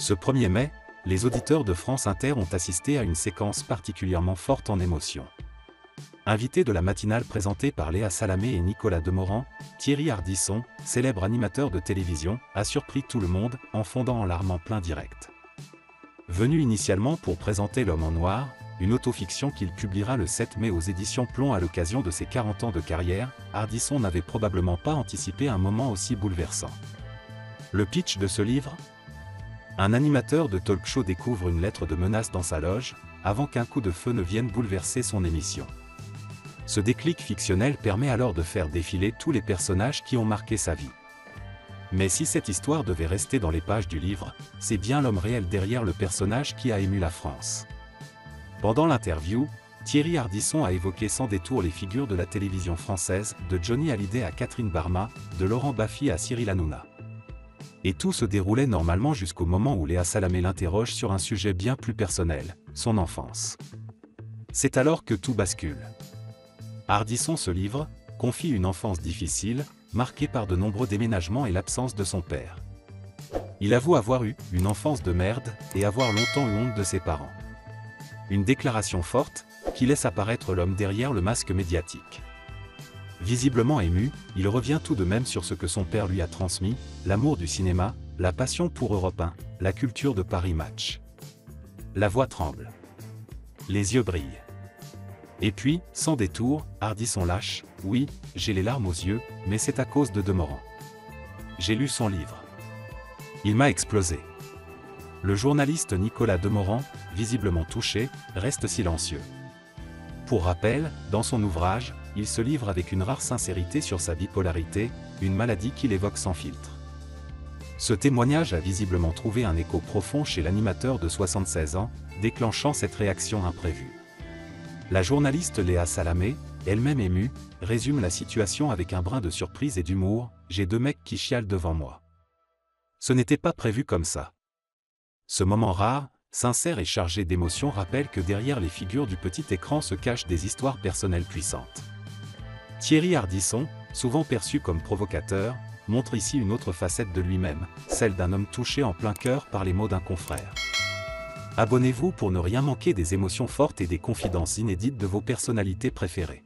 Ce 1er mai, les auditeurs de France Inter ont assisté à une séquence particulièrement forte en émotion. Invité de la matinale présentée par Léa Salamé et Nicolas Demorand, Thierry Ardisson, célèbre animateur de télévision, a surpris tout le monde en fondant en larmes en plein direct. Venu initialement pour présenter L'Homme en Noir, une autofiction qu'il publiera le 7 mai aux éditions Plomb à l'occasion de ses 40 ans de carrière, Ardisson n'avait probablement pas anticipé un moment aussi bouleversant. Le pitch de ce livre ? Un animateur de talk-show découvre une lettre de menace dans sa loge, avant qu'un coup de feu ne vienne bouleverser son émission. Ce déclic fictionnel permet alors de faire défiler tous les personnages qui ont marqué sa vie. Mais si cette histoire devait rester dans les pages du livre, c'est bien l'homme réel derrière le personnage qui a ému la France. Pendant l'interview, Thierry Ardisson a évoqué sans détour les figures de la télévision française, de Johnny Hallyday à Catherine Barma, de Laurent Baffy à Cyril Hanouna. Et tout se déroulait normalement jusqu'au moment où Léa Salamé l'interroge sur un sujet bien plus personnel, son enfance. C'est alors que tout bascule. Ardisson se livre, confie une enfance difficile, marquée par de nombreux déménagements et l'absence de son père. Il avoue avoir eu une enfance de merde et avoir longtemps eu honte de ses parents. Une déclaration forte, qui laisse apparaître l'homme derrière le masque médiatique. Visiblement ému, il revient tout de même sur ce que son père lui a transmis, l'amour du cinéma, la passion pour Europe 1, la culture de Paris Match. La voix tremble. Les yeux brillent. Et puis, sans détour, Ardisson lâche, « Oui, j'ai les larmes aux yeux, mais c'est à cause de Demorand. J'ai lu son livre. Il m'a explosé. » Le journaliste Nicolas Demorand, visiblement touché, reste silencieux. Pour rappel, dans son ouvrage, il se livre avec une rare sincérité sur sa bipolarité, une maladie qu'il évoque sans filtre. Ce témoignage a visiblement trouvé un écho profond chez l'animateur de 76 ans, déclenchant cette réaction imprévue. La journaliste Léa Salamé, elle-même émue, résume la situation avec un brin de surprise et d'humour, « J'ai 2 mecs qui chialent devant moi. Ce n'était pas prévu comme ça. » Ce moment rare, sincère et chargé d'émotion rappelle que derrière les figures du petit écran se cachent des histoires personnelles puissantes. Thierry Ardisson, souvent perçu comme provocateur, montre ici une autre facette de lui-même, celle d'un homme touché en plein cœur par les mots d'un confrère. Abonnez-vous pour ne rien manquer des émotions fortes et des confidences inédites de vos personnalités préférées.